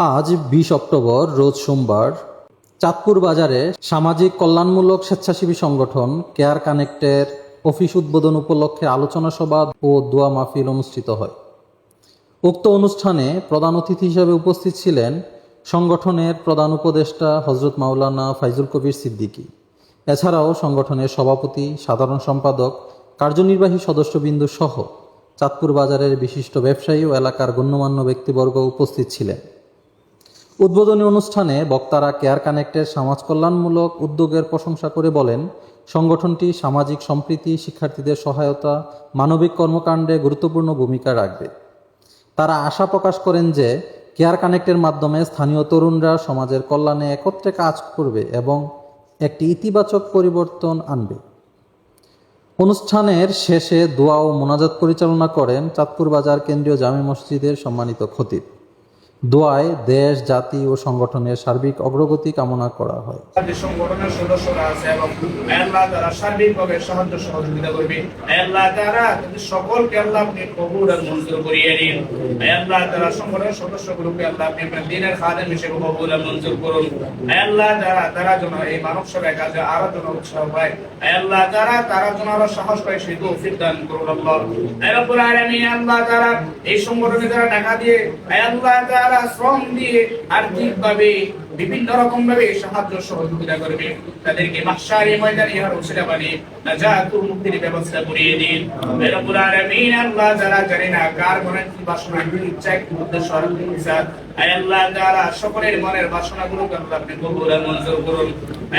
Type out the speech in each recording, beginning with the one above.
আজ ২০ অক্টোবর রোজ সোমবার চাঁদপুর বাজারে সামাজিক কল্যাণমূলক স্বেচ্ছাসেবী সংগঠন কেয়ার কানেক্টের অফিস উদ্বোধন উপলক্ষে আলোচনা সভা ও দোয়া মাহফিল অনুষ্ঠিত হয়। উক্ত অনুষ্ঠানে প্রধান অতিথি হিসেবে উপস্থিত ছিলেন সংগঠনের প্রধান উপদেষ্টা হযরত মাওলানা ফাইজুল কবির সিদ্দিকী। এছাড়াও সংগঠনের সভাপতি, সাধারণ সম্পাদক, কার্যনির্বাহী সদস্যবৃন্দ সহ চাঁদপুর বাজারের বিশিষ্ট ব্যবসায়ী ও এলাকার গণ্যমান্য ব্যক্তিবর্গ উপস্থিত ছিলেন। উদ্বোধনী অনুষ্ঠানে বক্তারা কেয়ার কানেক্টের সমাজ কল্যাণমূলক উদ্যোগের প্রশংসা করে বলেন, সংগঠনটি সামাজিক সম্প্রীতি, শিক্ষার্থীদের সহায়তা, মানবিক কর্মকাণ্ডে গুরুত্বপূর্ণ ভূমিকা রাখবে। তারা আশা প্রকাশ করেন যে কেয়ার কানেক্টের মাধ্যমে স্থানীয় তরুণরা সমাজের কল্যাণে একত্রে কাজ করবে এবং একটি ইতিবাচক পরিবর্তন আনবে। অনুষ্ঠানের শেষে দোয়া ও মোনাজাত পরিচালনা করেন চাঁদপুর বাজার কেন্দ্রীয় জামে মসজিদের সম্মানিত খতিব। দোয়ায় দেশ, জাতি ও সংগঠনের সার্বিক অগ্রগতি কামনা করা হয়। সংগঠনের সদস্যরা আছে এবং আল্লাহ তাআলা সার্বিকভাবে সাহায্য সহযোগিতা করবে। আল্লাহ তাআলা সকলকে আল্লাহ আপনি কবুল আর মঞ্জুর করিয়ে নিন। আল্লাহ তাআলা সংগঠনের সদস্যগুলোকে আল্লাহ আপনি আপনার দ্বীনের খাদেম হিসেবে কবুল আর মঞ্জুর করুন। আল্লাহ তারা যেন এই মানব সেবার কাজে আরো যেন উৎসাহ পায়। আল্লাহ তারা যেন আরো সাহস পায়, সেই তৌফিক দান করুন আল্লাহ। রব্বুল আলামিন আল্লাহ তাআলা এই সংগঠনে যারা টাকা দিয়ে, আল্লাহ তাআলা শ্রম দিয়ে, আর্থিকভাবে বিভিন্ন রকম ভাবে সাহায্য সহযোগিতা করবে, তাদেরকে মাহশারে ময়দানে ইহার উসিলা বানিয়ে নাজাত ও মুক্তির ব্যবস্থা করিয়ে দিন। রব্বুল আলামিন আল্লাহ যারা জানে না কার মনের কি বাসনা, কি ইচ্ছা, কি উদ্দেশ্য, আর কি হিসাব, আল্লাহ যারা সকলের মনের বাসনাগুলোকে আল্লাহ আপনি কবুল আর মঞ্জুর করুন।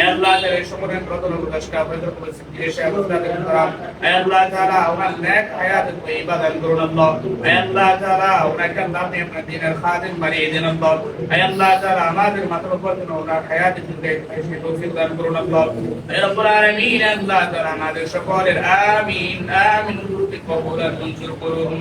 আল্লাহ যারা এই সকলের প্রধান উপদেষ্টা হযরত সিদ্দিক সাহেব আল্লাহ তাআলা ওনার নেক হায়াত ও ইবাদত করুন আল্লাহ। আল্লাহ তাআলা ওনাকে আল্লাহ আপনি আপনার দ্বীনের খাদেম বানিয়ে দিন আল্লাহ। আল্লাহ তাআলা আমাদের মাথার উপর ওনার হায়াত যুগে সেই তৌফিক দান করুন আল্লাহ। রব্বুল আলামিন আল্লাহ তাআলা আমাদের সকলের আমিন আমিন কবুল আর মঞ্জুর করুন।